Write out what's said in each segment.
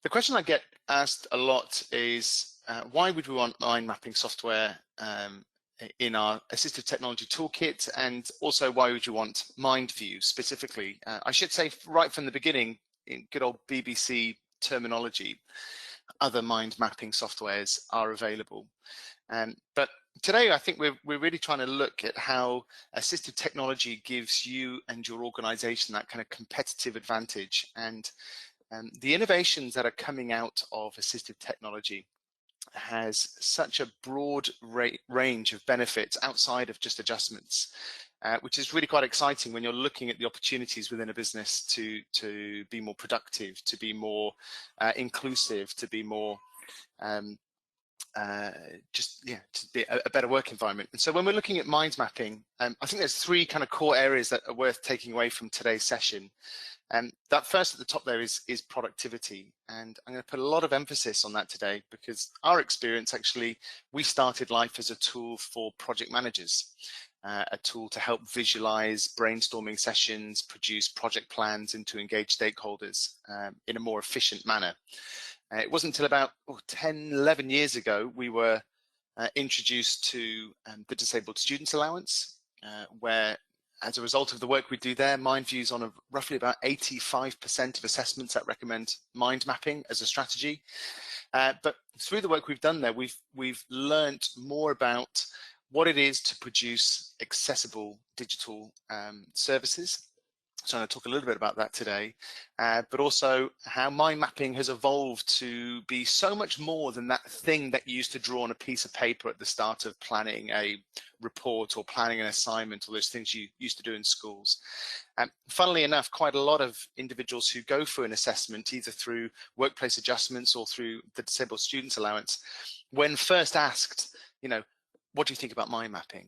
The question I get asked a lot is, why would we want mind mapping software in our assistive technology toolkit, and also why would you want MindView specifically? I should say right from the beginning, in good old BBC terminology, other mind mapping softwares are available. But today I think we're really trying to look at how assistive technology gives you and your organization that kind of competitive advantage, and the innovations that are coming out of assistive technology has such a broad range of benefits outside of just adjustments, which is really quite exciting when you're looking at the opportunities within a business to be more productive, to be more inclusive, to be more to be a better work environment. And so when we're looking at mind mapping, I think there's three kind of core areas that are worth taking away from today's session. That first at the top there is productivity, and I'm going to put a lot of emphasis on that today because our experience, actually, we started life as a tool for project managers, a tool to help visualize brainstorming sessions, produce project plans, and to engage stakeholders in a more efficient manner. It wasn't until about 10, 11 years ago we were introduced to the Disabled Students Allowance, where as a result of the work we do there, MindView's on roughly about 85% of assessments that recommend mind mapping as a strategy. But through the work we've done there, we've learned more about what it is to produce accessible digital services. So I'm going to talk a little bit about that today, but also how mind mapping has evolved to be so much more than that thing that you used to draw on a piece of paper at the start of planning a report or planning an assignment, or those things you used to do in schools. Funnily enough, quite a lot of individuals who go for an assessment, either through workplace adjustments or through the Disabled Students Allowance, when first asked, what do you think about mind mapping?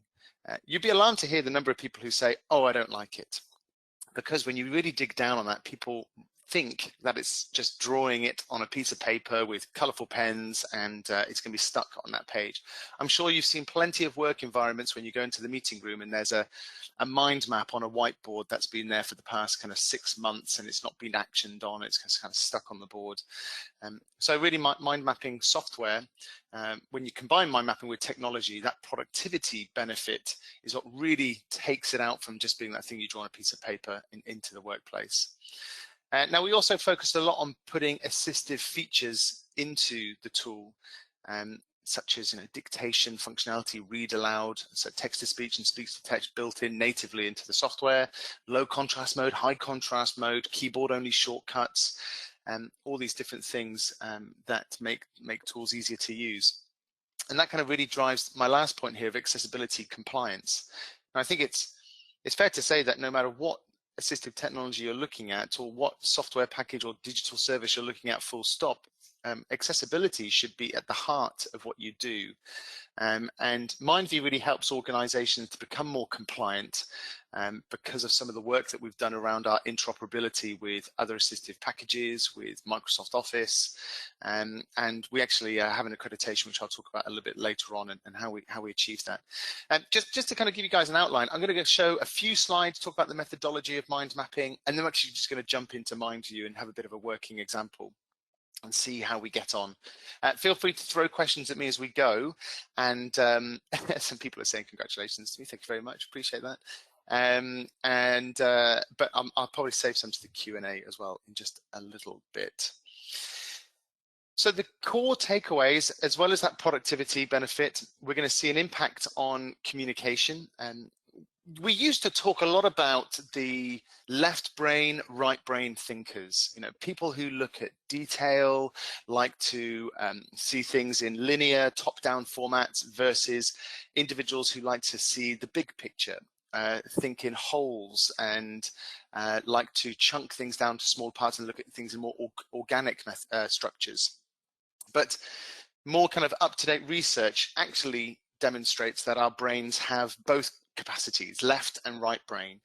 You'd be alarmed to hear the number of people who say, oh, I don't like it. Because when you really dig down on that, people think that it's just drawing it on a piece of paper with colorful pens and it's going to be stuck on that page. I'm sure you've seen plenty of work environments when you go into the meeting room and there's a mind map on a whiteboard that's been there for the past kind of 6 months and it's not been actioned on, it's kind of stuck on the board. So really mind mapping software, when you combine mind mapping with technology, that productivity benefit is what really takes it out from just being that thing you draw on a piece of paper into the workplace. Now, we also focused a lot on putting assistive features into the tool, such as dictation functionality, read aloud, so text-to-speech and speech-to-text built in natively into the software, low contrast mode, high contrast mode, keyboard-only shortcuts, all these different things that make tools easier to use. And that kind of really drives my last point here of accessibility compliance. And I think it's fair to say that no matter what assistive technology you're looking at or what software package or digital service you're looking at, full stop, accessibility should be at the heart of what you do. And MindView really helps organizations to become more compliant because of some of the work that we've done around our interoperability with other assistive packages, with Microsoft Office, and we actually have an accreditation, which I'll talk about a little bit later on, and how we achieve that. And just to kind of give you guys an outline, I'm going to show a few slides, talk about the methodology of mind mapping, and then I'm actually just going to jump into MindView and have a bit of a working example and see how we get on. Feel free to throw questions at me as we go, and some people are saying congratulations to me. Thank you very much, appreciate that. But I'll probably save some to the Q&A as well in just a little bit. So the core takeaways, as well as that productivity benefit, we're going to see an impact on communication. And we used to talk a lot about the left brain, right brain thinkers, people who look at detail, like to see things in linear top-down formats versus individuals who like to see the big picture, think in wholes, and like to chunk things down to small parts and look at things in more organic structures. But more kind of up-to-date research actually demonstrates that our brains have both capacities, left and right brain.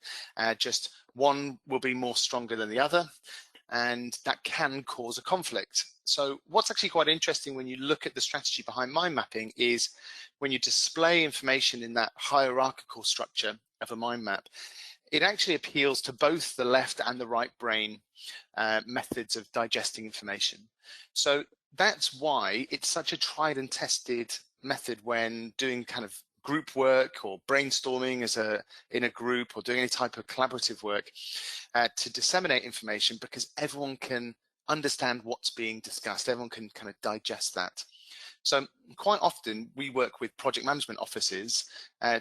Just one will be more stronger than the other, and that can cause a conflict. So what's actually quite interesting when you look at the strategy behind mind mapping is when you display information in that hierarchical structure of a mind map, it actually appeals to both the left and the right brain methods of digesting information. So that's why it's such a tried and tested method when doing kind of group work or brainstorming in a group or doing any type of collaborative work to disseminate information, because everyone can understand what's being discussed. Everyone can kind of digest that. So quite often we work with project management offices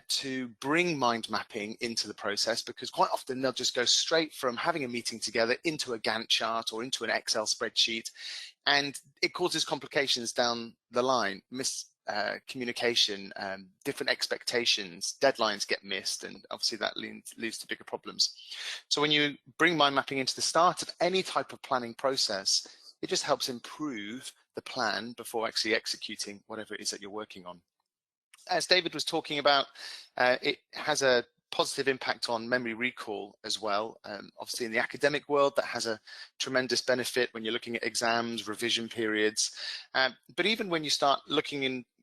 to bring mind mapping into the process, because quite often they'll just go straight from having a meeting together into a Gantt chart or into an Excel spreadsheet, and it causes complications down the line, miscommunication, different expectations, deadlines get missed, and obviously that leads to bigger problems. So when you bring mind mapping into the start of any type of planning process, it just helps improve the plan before actually executing whatever it is that you're working on. As David was talking about, it has a positive impact on memory recall as well. Obviously in the academic world, that has a tremendous benefit when you're looking at exams, revision periods. But even when you start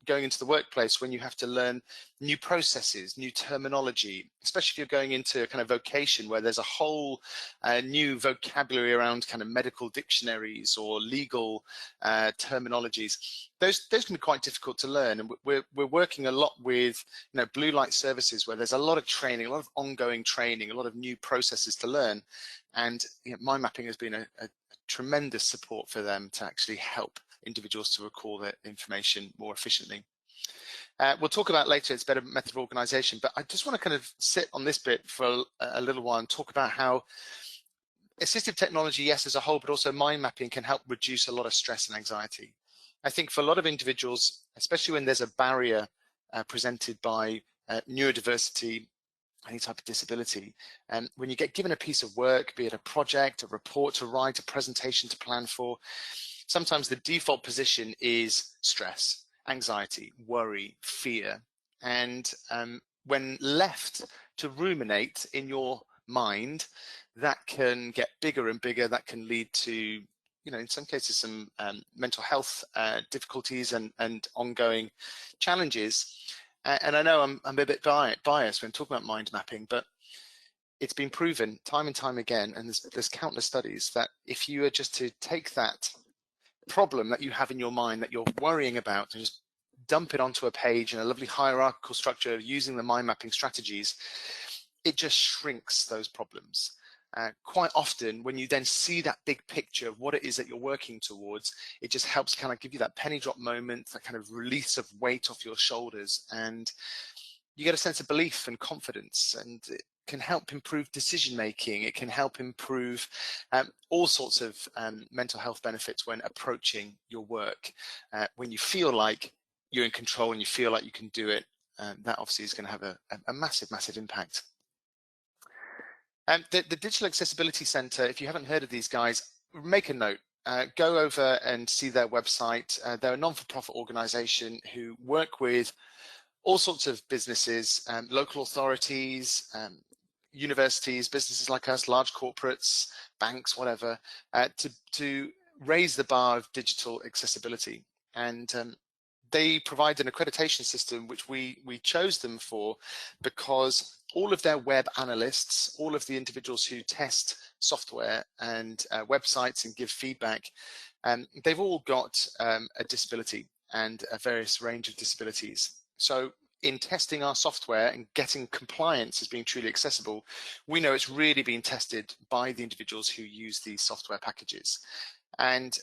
going into the workplace, when you have to learn new processes, new terminology, especially if you're going into a kind of vocation where there's a whole new vocabulary around kind of medical dictionaries or legal terminologies, those can be quite difficult to learn. And we're working a lot with blue light services, where there's a lot of training, a lot of ongoing training, a lot of new processes to learn. And mind mapping has been a tremendous support for them to actually help individuals to recall their information more efficiently. We'll talk about later its better method of organization, but I just want to kind of sit on this bit for a little while and talk about how assistive technology, yes, as a whole, but also mind mapping can help reduce a lot of stress and anxiety. I think for a lot of individuals, especially when there's a barrier presented by neurodiversity, any type of disability, and when you get given a piece of work, be it a project, a report to write, a presentation to plan for, sometimes the default position is stress, anxiety, worry, fear. And when left to ruminate in your mind, that can get bigger and bigger. That can lead to, in some cases, some mental health difficulties and ongoing challenges. And I know I'm a bit biased when talking about mind mapping, but it's been proven time and time again, and there's countless studies, that if you are just to take that problem that you have in your mind that you're worrying about and just dump it onto a page in a lovely hierarchical structure using the mind mapping strategies, it just shrinks those problems. Quite often, when you then see that big picture of what it is that you're working towards, it just helps kind of give you that penny drop moment, that kind of release of weight off your shoulders, and you get a sense of belief and confidence, and it can help improve decision making. It can help improve all sorts of mental health benefits when approaching your work. When you feel like you're in control and you feel like you can do it, that obviously is going to have a massive, massive impact. The Digital Accessibility Centre, if you haven't heard of these guys, make a note. Go over and see their website. They're a non-for-profit organisation who work with all sorts of businesses, local authorities, universities, businesses like us, large corporates, banks, whatever, to raise the bar of digital accessibility. And they provide an accreditation system which we chose them for, because all of their web analysts, all of the individuals who test software and websites and give feedback, they've all got a disability and a various range of disabilities. So in testing our software and getting compliance as being truly accessible, we know it's really being tested by the individuals who use these software packages. And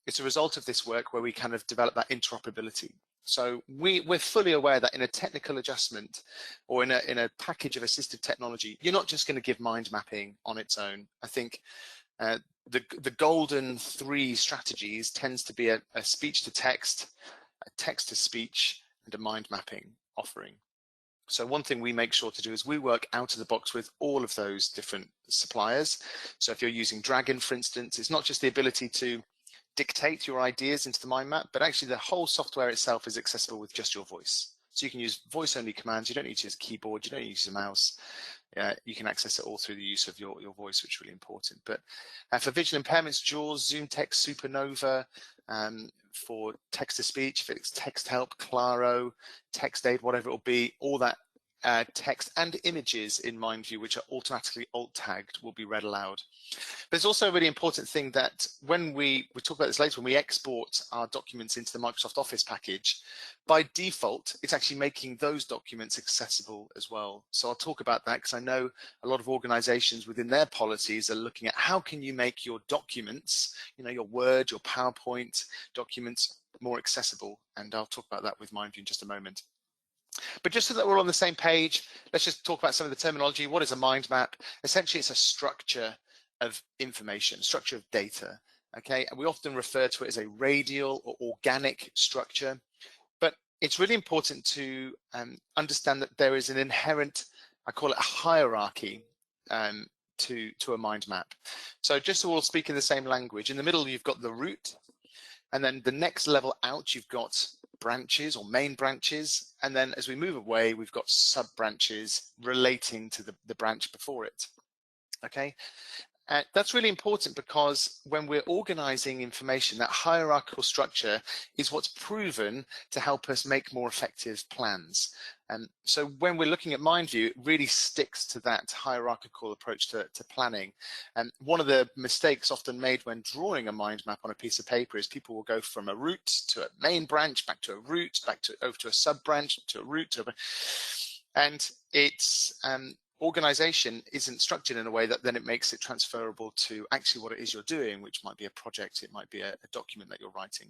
it's a result of this work where we kind of develop that interoperability. So we're fully aware that in a technical adjustment or in a package of assistive technology, you're not just going to give mind mapping on its own. I think the golden 3 strategies tends to be a speech to text, a text to speech, and a mind mapping offering. So one thing we make sure to do is we work out of the box with all of those different suppliers. So if you're using Dragon, for instance, it's not just the ability to dictate your ideas into the mind map, but actually the whole software itself is accessible with just your voice. So you can use voice only commands. You don't need to use a keyboard. You don't need to use a mouse. You can access it all through the use of your voice, which is really important. But for visual impairments, JAWS, Zoom Text, Supernova, for text to speech, if it's text help, Claro, text aid, whatever it will be, all that text and images in MindView, which are automatically alt tagged, will be read aloud. But it's also a really important thing that when we talk about this later, when we export our documents into the Microsoft Office package, by default, it's actually making those documents accessible as well. So I'll talk about that because I know a lot of organizations within their policies are looking at how can you make your documents, your Word, your PowerPoint documents more accessible. And I'll talk about that with MindView in just a moment. But just so that we're on the same page, let's just talk about some of the terminology. What is a mind map? Essentially, it's a structure of information, structure of data. Okay, and we often refer to it as a radial or organic structure, but it's really important to understand that there is an inherent, I call it a hierarchy to a mind map. So just so we'll speak in the same language, in the middle you've got the root, and then the next level out you've got branches or main branches, and then as we move away we've got sub branches relating to the branch before it. Okay, that's really important because when we're organizing information, that hierarchical structure is what's proven to help us make more effective plans. And so when we're looking at MindView, it really sticks to that hierarchical approach to planning. And one of the mistakes often made when drawing a mind map on a piece of paper is people will go from a root to a main branch, back to a root, back to over to a sub branch, to a root, and it's organization isn't structured in a way that then it makes it transferable to actually what it is you're doing, which might be a project, it might be a document that you're writing.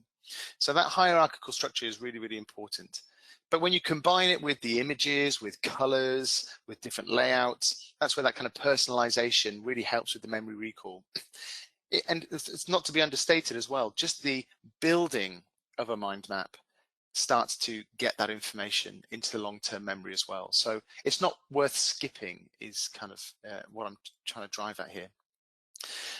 So that hierarchical structure is really, really important. But when you combine it with the images, with colors, with different layouts, that's where that kind of personalization really helps with the memory recall. And it's not to be understated as well, just the building of a mind map starts to get that information into the long-term memory as well. So it's not worth skipping is kind of what I'm trying to drive at here.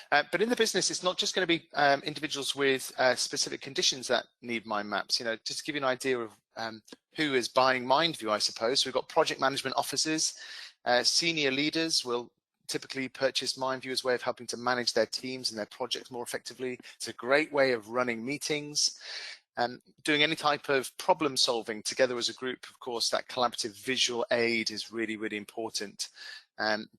But in the business, it's not just going to be individuals with specific conditions that need mind maps. Just to give you an idea of who is buying MindView, I suppose. So we've got project management officers, senior leaders will typically purchase MindView as a way of helping to manage their teams and their projects more effectively. It's a great way of running meetings. Doing any type of problem solving together as a group, of course, that collaborative visual aid is really, really important.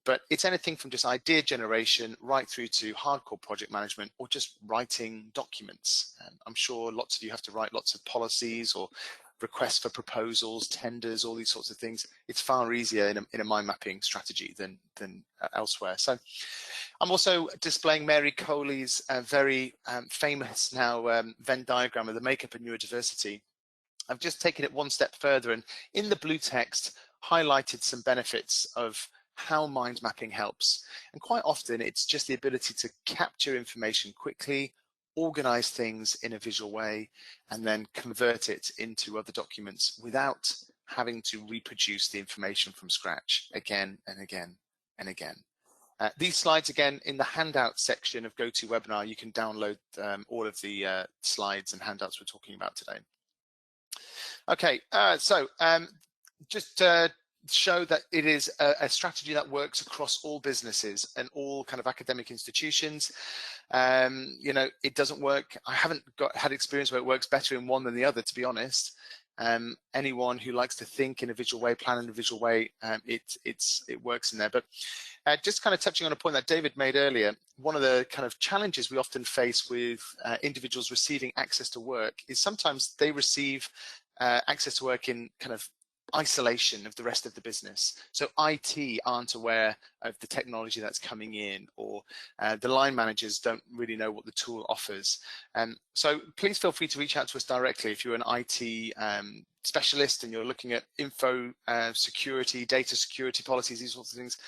But it's anything from just idea generation right through to hardcore project management or just writing documents. I'm sure lots of you have to write lots of policies or requests for proposals, tenders, all these sorts of things. It's far easier in a mind mapping strategy than elsewhere. So I'm also displaying Mary Coley's very famous now Venn diagram of the makeup and neurodiversity. I've just taken it one step further and in the blue text highlighted some benefits of how mind mapping helps. And quite often it's just the ability to capture information quickly, organize things in a visual way, and then convert it into other documents without having to reproduce the information from scratch again and again and again. These slides, again, in the handout section of GoToWebinar, you can download all of the slides and handouts we're talking about today. Okay, so just to show that it is a strategy that works across all businesses and all kind of academic institutions. It doesn't work. I haven't had experience where it works better in one than the other, to be honest. Anyone who likes to think in a visual way, plan in a visual way, it works in there. But just kind of touching on a point that David made earlier, one of the kind of challenges we often face with individuals receiving access to work is sometimes they receive access to work in kind of isolation of the rest of the business. So IT aren't aware of the technology that's coming in, or the line managers don't really know what the tool offers. So please feel free to reach out to us directly if you're an IT specialist and you're looking at info security, data security policies, these sorts of things.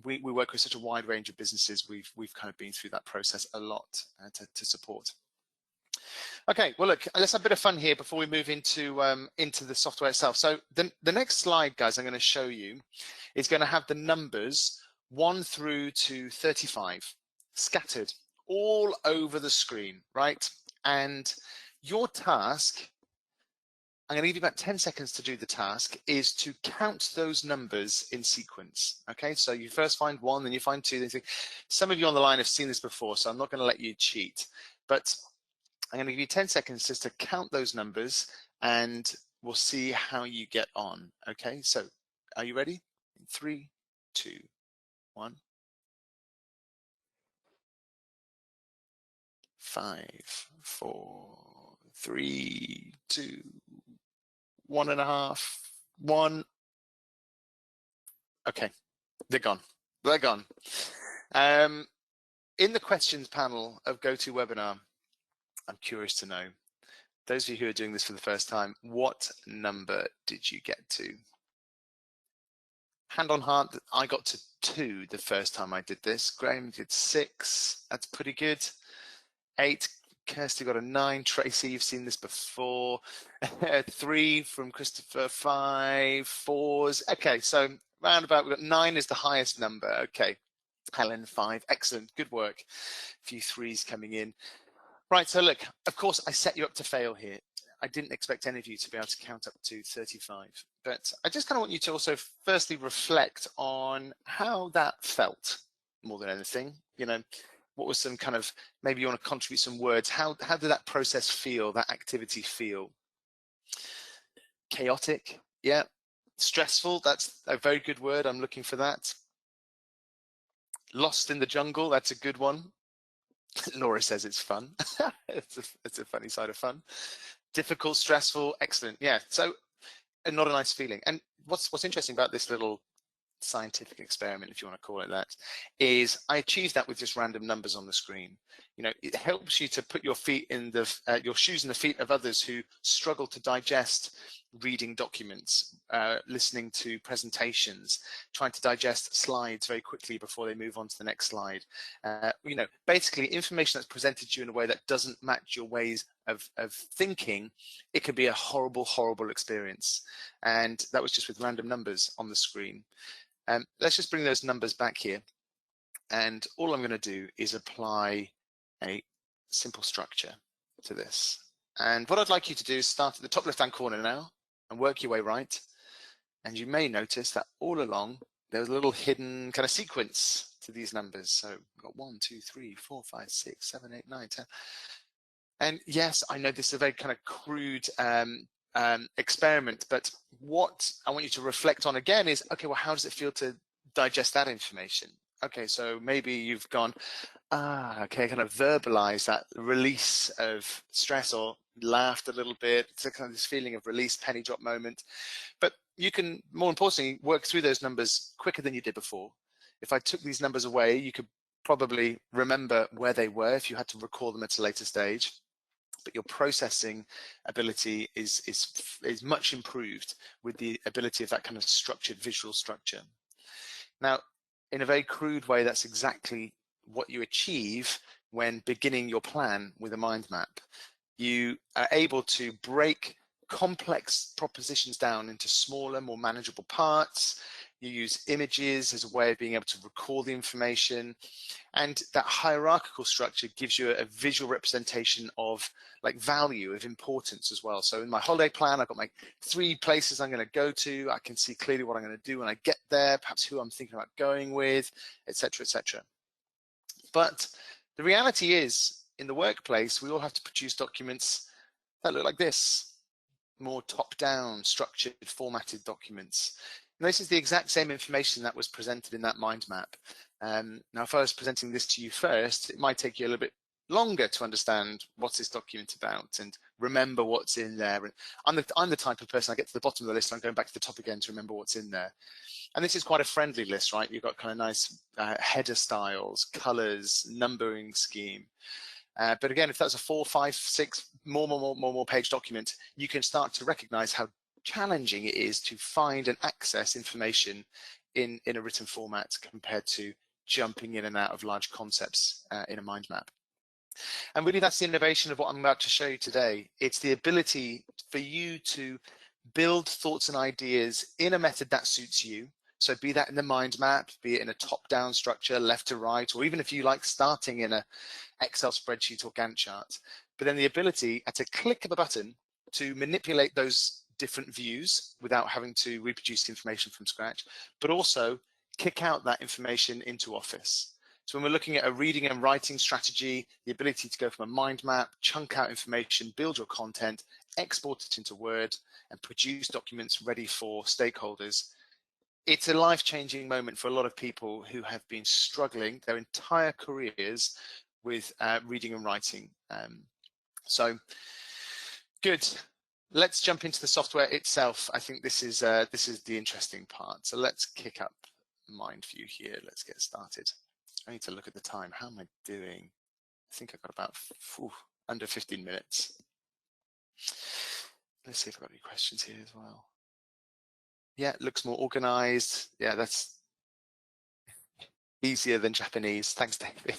We work with such a wide range of businesses. We've kind of been through that process a lot to support. Okay, well, look, let's have a bit of fun here before we move into the software itself. So the next slide, guys, I'm going to show you is going to have the numbers 1 through to 35 scattered all over the screen, right? And your task, I'm going to give you about 10 seconds to do the task, is to count those numbers in sequence. Okay, so you first find 1, then you find 2, then 3. Some of you on the line have seen this before, so I'm not going to let you cheat. But I'm going to give you 10 seconds just to count those numbers and we'll see how you get on. Okay, so Are you ready? 3, 2, 1. 5, 4, 3, 2, 1.5, 1. Okay, they're gone. They're gone. In the questions panel of GoToWebinar, I'm curious to know, those of you who are doing this for the first time, what number did you get to? Hand on heart, I got to 2 the first time I did this. Graham did 6. That's pretty good. 8. Kirsty got a 9. Tracy, you've seen this before. 3 from Christopher. 5. 4s. Okay, so round about, we've got 9 is the highest number. Okay. Helen, 5. Excellent. Good work. A few 3s coming in. Right, so look, of course, I set you up to fail here. I didn't expect any of you to be able to count up to 35, but I just kind of want you to also firstly reflect on how that felt more than anything. You know, what was some kind of, maybe you want to contribute some words. How did that process feel, that activity feel? Chaotic, yeah. Stressful, that's a very good word. I'm looking for that. Lost in the jungle, that's a good one. Laura says it's fun. it's a funny side of fun. Difficult, stressful, excellent. Yeah, so not a nice feeling. And what's interesting about this little scientific experiment, if you want to call it that, is I achieved that with just random numbers on the screen. You know, it helps you to put your feet in the your shoes in the feet of others who struggle to digest reading documents, listening to presentations, trying to digest slides very quickly before they move on to the next slide. You know, basically information that's presented to you in a way that doesn't match your ways of thinking, it can be a horrible, horrible experience. And that was just with random numbers on the screen. Let's just bring those numbers back here. And all I'm going to do is apply a simple structure to this. And what I'd like you to do is start at the top left-hand corner now and work your way right. And you may notice that all along, there's a little hidden kind of sequence to these numbers. So we've got 1, 2, 3, 4, 5, 6, 7, 8, 9, 10. And yes, I know this is a very kind of crude experiment, but what I want you to reflect on again is, okay, well, how does it feel to digest that information? Okay, so maybe you've gone, okay, kind of verbalize that release of stress or laughed a little bit. It's a kind of this feeling of release, penny drop moment. But you can, more importantly, work through those numbers quicker than you did before. If I took these numbers away, you could probably remember where they were if you had to recall them at a later stage. But your processing ability is much improved with the ability of that kind of structured visual structure. Now, in a very crude way, that's exactly what you achieve when beginning your plan with a mind map. You are able to break complex propositions down into smaller, more manageable parts. You use images as a way of being able to recall the information. And that hierarchical structure gives you a visual representation of like value, of importance as well. So in my holiday plan, I've got my 3 places I'm going to go to. I can see clearly what I'm going to do when I get there, perhaps who I'm thinking about going with, etc., etc. But the reality is, in the workplace, we all have to produce documents that look like this, more top-down, structured, formatted documents. And this is the exact same information that was presented in that mind map. Now, if I was presenting this to you first, it might take you a little bit longer to understand what's this document about and remember what's in there. And I'm the type of person, I get to the bottom of the list, and I'm going back to the top again to remember what's in there. And this is quite a friendly list, right? You've got kind of nice header styles, colors, numbering scheme. But again, if that's a 4, 5, 6 more page document, you can start to recognize how challenging it is to find and access information in a written format compared to jumping in and out of large concepts in a mind map. And really, that's the innovation of what I'm about to show you today. It's the ability for you to build thoughts and ideas in a method that suits you. So be that in the mind map, be it in a top-down structure, left to right, or even if you like starting in a Excel spreadsheet or Gantt chart. But then the ability at a click of a button to manipulate those different views without having to reproduce the information from scratch, but also kick out that information into Office. So when we're looking at a reading and writing strategy, the ability to go from a mind map, chunk out information, build your content, export it into Word, and produce documents ready for stakeholders, it's a life-changing moment for a lot of people who have been struggling their entire careers with reading and writing. So good. Let's jump into the software itself. I think this is the interesting part. So let's kick up MindView here. Let's get started. I need to look at the time. How am I doing? I think I've got about under 15 minutes. Let's see if I've got any questions here as well. Yeah, it looks more organized. Yeah, that's easier than Japanese. Thanks, David.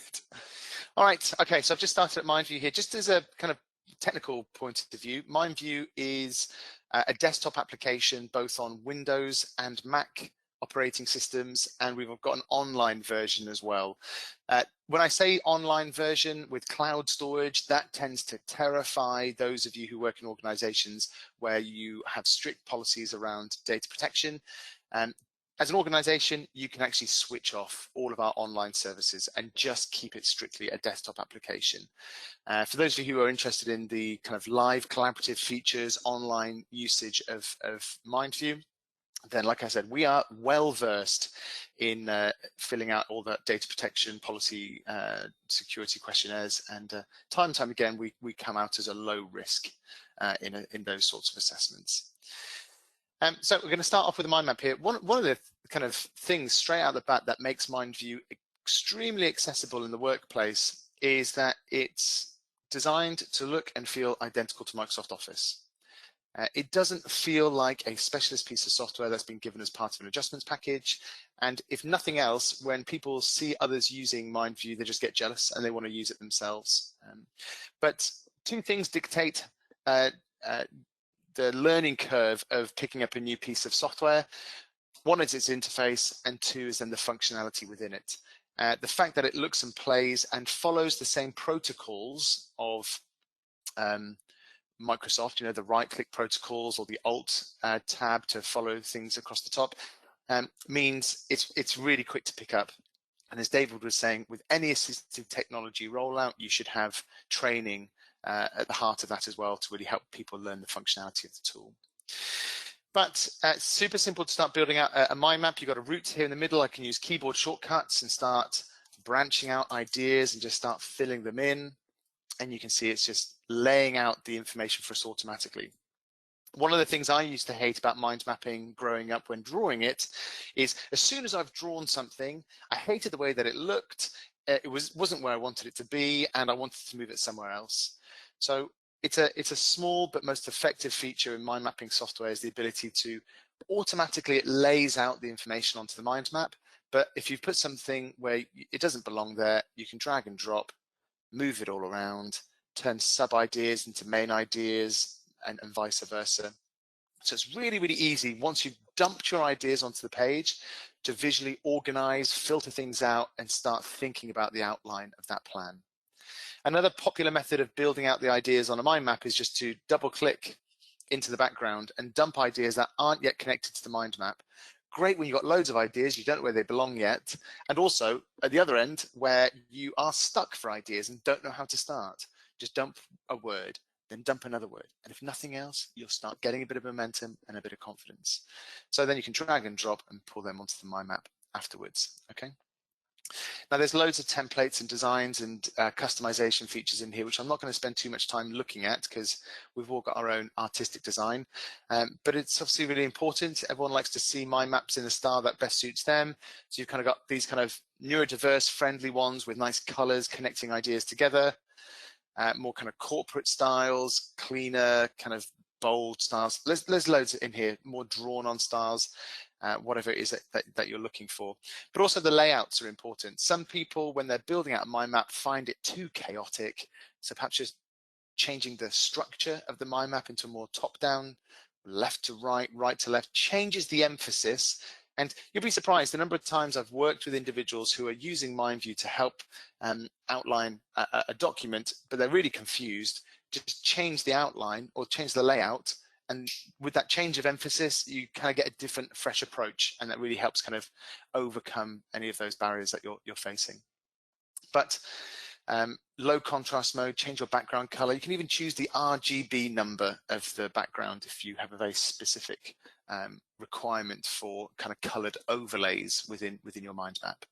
All right, okay, so I've just started at MindView here. Just as a kind of technical point of view, MindView is a desktop application both on Windows and Mac operating systems, and we've got an online version as well. When I say online version with cloud storage, that tends to terrify those of you who work in organizations where you have strict policies around data protection. As an organization, you can actually switch off all of our online services and just keep it strictly a desktop application. For those of you who are interested in the kind of live collaborative features, online usage of MindView, then like I said, we are well versed in filling out all the data protection policy security questionnaires, and time and time again we come out as a low risk in those sorts of assessments. So we're going to start off with a mind map here. One of the kind of things straight out the bat that makes MindView extremely accessible in the workplace is that it's designed to look and feel identical to Microsoft Office. It doesn't feel like a specialist piece of software that's been given as part of an adjustments package. And if nothing else, when people see others using MindView, they just get jealous and they want to use it themselves. But two things dictate the learning curve of picking up a new piece of software. One is its interface, and two is then the functionality within it. The fact that it looks and plays and follows the same protocols of Microsoft, you know, the right-click protocols or the Alt tab to follow things across the top, means it's really quick to pick up. And as David was saying, with any assistive technology rollout, you should have training at the heart of that as well to really help people learn the functionality of the tool. But it's super simple to start building out a mind map. You've got a root here in the middle. I can use keyboard shortcuts and start branching out ideas and just start filling them in. And you can see it's just laying out the information for us automatically. One of the things I used to hate about mind mapping growing up when drawing it is as soon as I've drawn something, I hated the way that it looked. It wasn't where I wanted it to be, and I wanted to move it somewhere else. So it's a small but most effective feature in mind mapping software is the ability to automatically, it lays out the information onto the mind map. But if you put something where it doesn't belong there, you can drag and drop, move it all around, turn sub ideas into main ideas, and vice versa. So it's really, really easy once you've dumped your ideas onto the page to visually organize, filter things out, and start thinking about the outline of that plan. Another popular method of building out the ideas on a mind map is just to double click into the background and dump ideas that aren't yet connected to the mind map. Great when you've got loads of ideas, you don't know where they belong yet. And also at the other end where you are stuck for ideas and don't know how to start, just dump a word, then dump another word. And if nothing else, you'll start getting a bit of momentum and a bit of confidence. So then you can drag and drop and pull them onto the mind map afterwards, okay? Now there's loads of templates and designs and customization features in here, which I'm not going to spend too much time looking at because we've all got our own artistic design. But it's obviously really important. Everyone likes to see mind maps in the style that best suits them. So you've kind of got these kind of neurodiverse friendly ones with nice colors connecting ideas together, more kind of corporate styles, cleaner, kind of bold styles. There's loads in here, more drawn on styles. Whatever it is that you're looking for. But also the layouts are important. Some people, when they're building out a mind map, find it too chaotic. So perhaps just changing the structure of the mind map into more top-down, left to right, right to left, changes the emphasis. And you'll be surprised the number of times I've worked with individuals who are using MindView to help outline a document, but they're really confused. Just change the outline or change the layout. And with that change of emphasis, you kind of get a different, fresh approach, and that really helps kind of overcome any of those barriers that you're facing. But Low contrast mode, change your background color. You can even choose the RGB number of the background if you have a very specific requirement for kind of colored overlays within your mind map.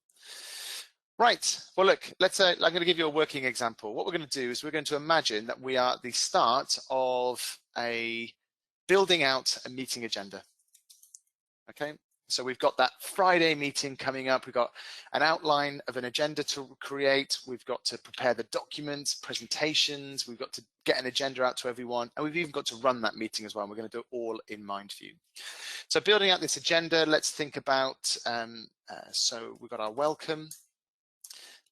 Right, well look, I'm going to give you a working example. What we're going to do is we're going to imagine that we are at the start of building out a meeting agenda. Okay, so we've got that Friday meeting coming up. We've got an outline of an agenda to create. We've got to prepare the documents, presentations. We've got to get an agenda out to everyone. And we've even got to run that meeting as well. And we're going to do it all in MindView. So building out this agenda, let's think about, so we've got our welcome.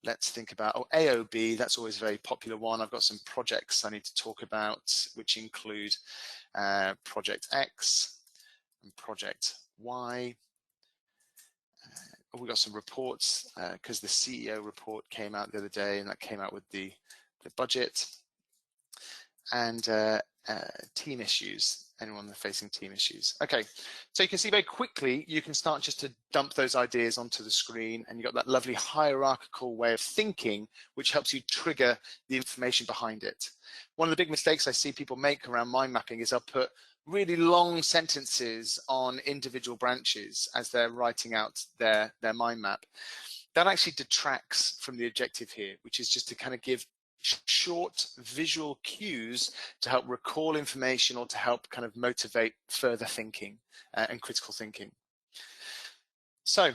Let's think about AOB, that's always a very popular one. I've got some projects I need to talk about, which include Project X and Project Y. We've got some reports because the CEO report came out the other day, and that came out with the budget. And team issues, anyone facing team issues. Okay, so you can see very quickly, you can start just to dump those ideas onto the screen, and you've got that lovely hierarchical way of thinking, which helps you trigger the information behind it. One of the big mistakes I see people make around mind mapping is they'll put really long sentences on individual branches as they're writing out their mind map. That actually detracts from the objective here, which is just to kind of give short visual cues to help recall information or to help kind of motivate further thinking and critical thinking. So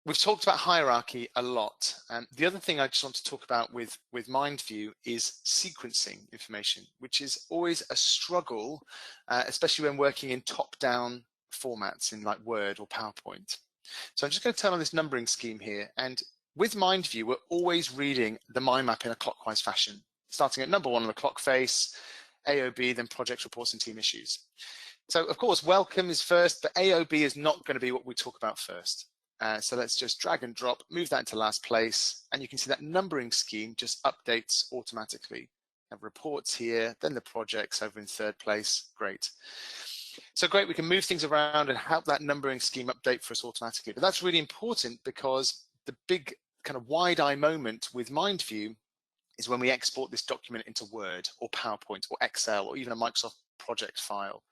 we've talked about hierarchy a lot. The other thing I just want to talk about with MindView is sequencing information, which is always a struggle, especially when working in top-down formats in like Word or PowerPoint. So I'm just going to turn on this numbering scheme here, and with MindView, we're always reading the mind map in a clockwise fashion, starting at number 1 on the clock face, AOB, then project reports and team issues. So of course, welcome is first, but AOB is not going to be what we talk about first. So let's just drag and drop, move that into last place, and you can see that numbering scheme just updates automatically. You have reports here, then the projects over in third place. Great. So great, we can move things around and help that numbering scheme update for us automatically. But that's really important because the big kind of wide-eye moment with MindView is when we export this document into Word or PowerPoint or Excel or even a Microsoft project file.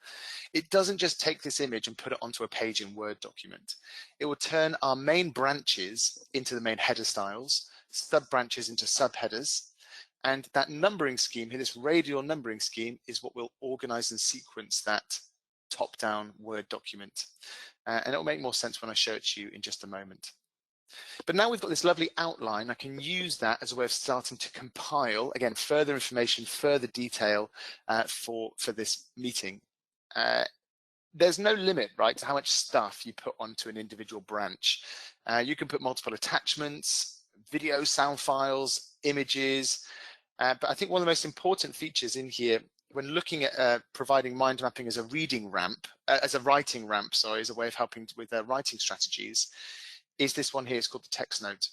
It doesn't just take this image and put it onto a page in Word document. It will turn our main branches into the main header styles, sub-branches into sub-headers, and that numbering scheme here, this radial numbering scheme, is what will organize and sequence that top-down Word document. And it will make more sense when I show it to you in just a moment. But now we've got this lovely outline, I can use that as a way of starting to compile, again, further information, further detail for this meeting. There's no limit, right, to how much stuff you put onto an individual branch. You can put multiple attachments, video, sound files, images, but I think one of the most important features in here when looking at providing mind mapping as a writing ramp, as a way of helping with writing strategies, is this one here. It's called the text note.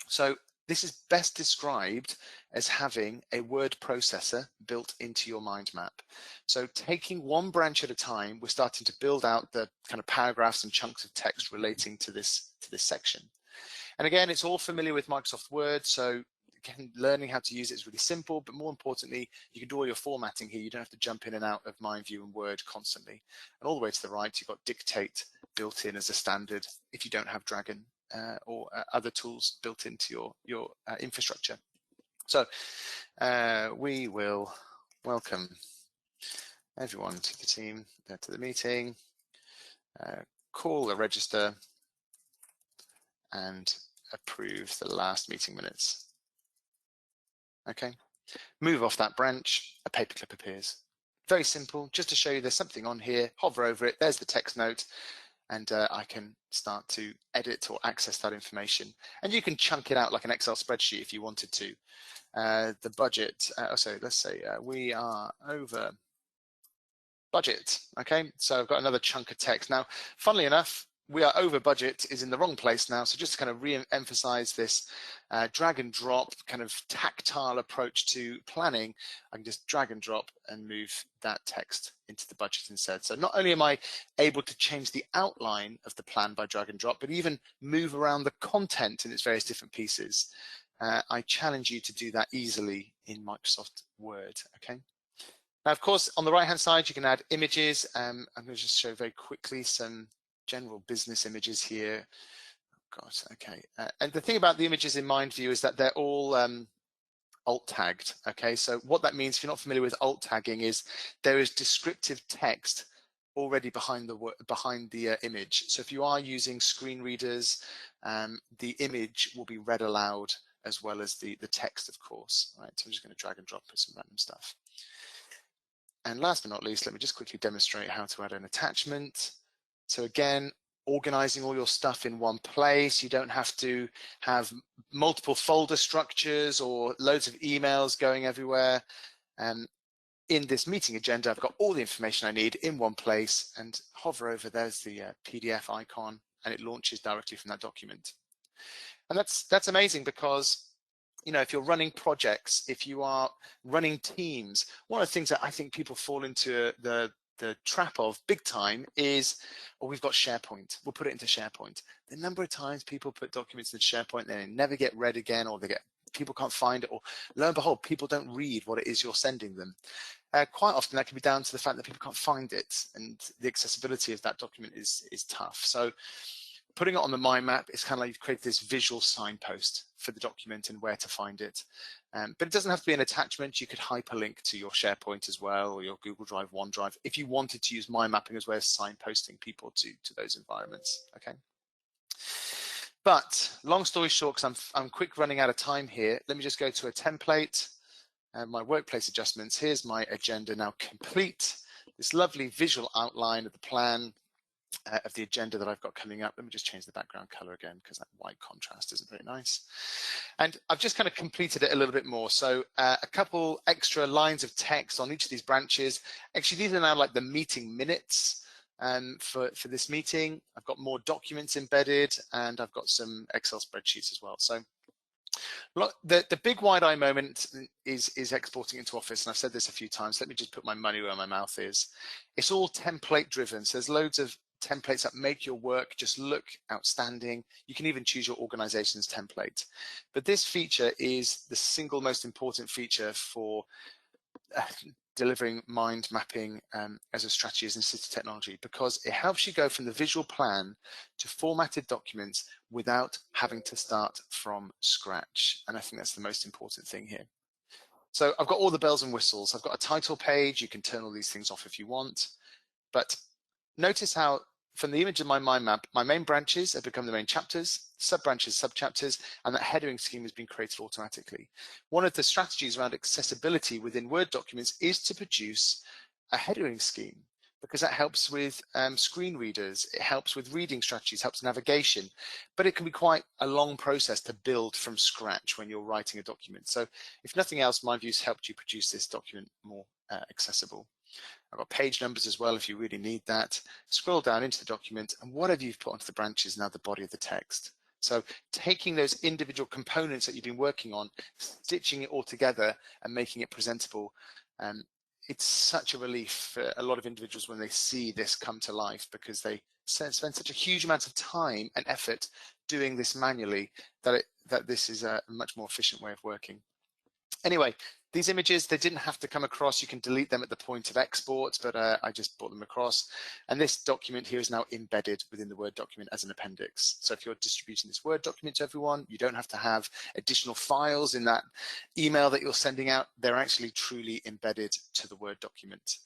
So this is best described as having a word processor built into your mind map. So taking one branch at a time, we're starting to build out the kind of paragraphs and chunks of text relating to this section. And again, it's all familiar with Microsoft Word, so again, learning how to use it is really simple, but more importantly, you can do all your formatting here. You don't have to jump in and out of MindView and Word constantly. And all the way to the right, you've got Dictate built in as a standard if you don't have Dragon or other tools built into your infrastructure. So we will welcome everyone to the team, to the meeting, call the register, and approve the last meeting minutes. Okay, move off that branch, a paperclip appears. Very simple, just to show you there's something on here, hover over it, there's the text note, and I can start to edit or access that information. And you can chunk it out like an Excel spreadsheet if you wanted to. The budget, so let's say we are over budget, okay? So I've got another chunk of text. Now, funnily enough, we are over budget is in the wrong place now. So just to kind of re-emphasize this drag and drop kind of tactile approach to planning, I can just drag and drop and move that text into the budget instead. So not only am I able to change the outline of the plan by drag and drop, but even move around the content in its various different pieces. I challenge you to do that easily in Microsoft Word, okay? Now, of course, on the right-hand side, you can add images. I'm going to just show very quickly some general business images here. Oh, gosh, okay. And the thing about the images in MindView is that they're all alt tagged, okay? So what that means, if you're not familiar with alt tagging, is there is descriptive text already behind the image. So if you are using screen readers, the image will be read aloud as well as the text, of course. Right, so I'm just going to drag and drop some random stuff. And last but not least, let me just quickly demonstrate how to add an attachment. So again, organizing all your stuff in one place. You don't have to have multiple folder structures or loads of emails going everywhere. In this meeting agenda, I've got all the information I need in one place, and hover over, there's the PDF icon, and it launches directly from that document. And that's amazing because, you know, if you're running projects, if you are running teams, one of the things that I think people fall into the trap of big time is, oh, we've got SharePoint, we'll put it into SharePoint. The number of times people put documents in SharePoint, they never get read again, or people can't find it, or lo and behold, people don't read what it is you're sending them. Quite often that can be down to the fact that people can't find it, and the accessibility of that document is tough. So putting it on the MindMap, it's kind of like you've created this visual signpost for the document and where to find it. But it doesn't have to be an attachment. You could hyperlink to your SharePoint as well, or your Google Drive, OneDrive, if you wanted to use mind mapping as well as signposting people to those environments, okay? But long story short, because I'm quick running out of time here, let me just go to a template and my workplace adjustments. Here's my agenda now complete. This lovely visual outline of the plan, of the agenda that I've got coming up. Let me just change the background color again, because that white contrast isn't very nice. And I've just kind of completed it a little bit more. So a couple extra lines of text on each of these branches. Actually, these are now like the meeting minutes for this meeting. I've got more documents embedded, and I've got some Excel spreadsheets as well. So look, the big wide-eye moment is exporting into Office, and I've said this a few times. Let me just put my money where my mouth is. It's all template driven, so there's loads of templates that make your work just look outstanding. You can even choose your organization's template. But this feature is the single most important feature for delivering mind mapping as a strategy as an assistive technology, because it helps you go from the visual plan to formatted documents without having to start from scratch. And I think that's the most important thing here. So I've got all the bells and whistles. I've got a title page. You can turn all these things off if you want. But notice how from the image of my mind map, my main branches have become the main chapters, sub-branches, sub-chapters, and that headering scheme has been created automatically. One of the strategies around accessibility within Word documents is to produce a headering scheme, because that helps with screen readers, it helps with reading strategies, helps navigation, but it can be quite a long process to build from scratch when you're writing a document. So if nothing else, MindView's helped you produce this document more accessible. I've got page numbers as well if you really need that. Scroll down into the document, and whatever you've put onto the branch is now the body of the text. So taking those individual components that you've been working on, stitching it all together and making it presentable, it's such a relief for a lot of individuals when they see this come to life, because they spend such a huge amount of time and effort doing this manually that this is a much more efficient way of working. Anyway, these images, they didn't have to come across. You can delete them at the point of export, but I just brought them across. And this document here is now embedded within the Word document as an appendix. So if you're distributing this Word document to everyone, you don't have to have additional files in that email that you're sending out. They're actually truly embedded to the Word document.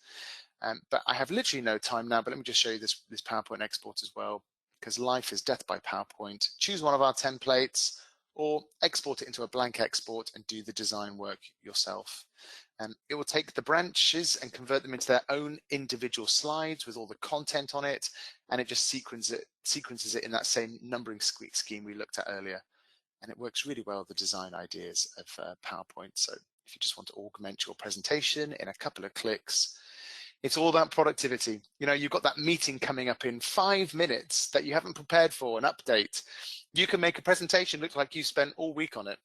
But I have literally no time now, but let me just show you this PowerPoint export as well, because life is death by PowerPoint. Choose one of our templates, or export it into a blank export and do the design work yourself. It will take the branches and convert them into their own individual slides with all the content on it, and it just sequences it in that same numbering scheme we looked at earlier. And it works really well with the design ideas of PowerPoint. So if you just want to augment your presentation in a couple of clicks, it's all about productivity. You know, you've got that meeting coming up in 5 minutes that you haven't prepared for, an update. You can make a presentation look like you spent all week on it.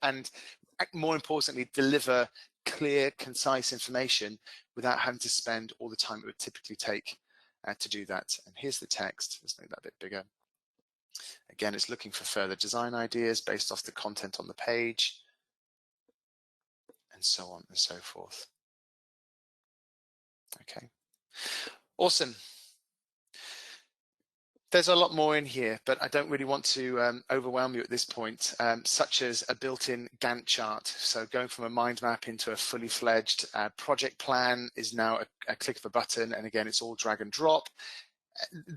And more importantly, deliver clear, concise information without having to spend all the time it would typically take to do that. And here's the text. Let's make that a bit bigger. Again, it's looking for further design ideas based off the content on the page, and so on and so forth. Okay, awesome. There's a lot more in here, but I don't really want to overwhelm you at this point, such as a built-in Gantt chart. So going from a mind map into a fully fledged project plan is now a click of a button, and again, it's all drag and drop.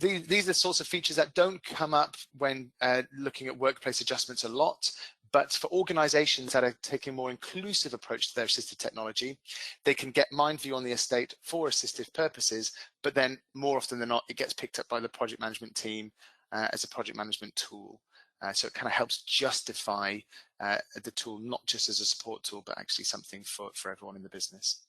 These are the sorts of features that don't come up when looking at workplace adjustments a lot, but for organizations that are taking a more inclusive approach to their assistive technology, they can get MindView on the estate for assistive purposes, but then more often than not, it gets picked up by the project management team as a project management tool. So it kind of helps justify the tool, not just as a support tool, but actually something for everyone in the business.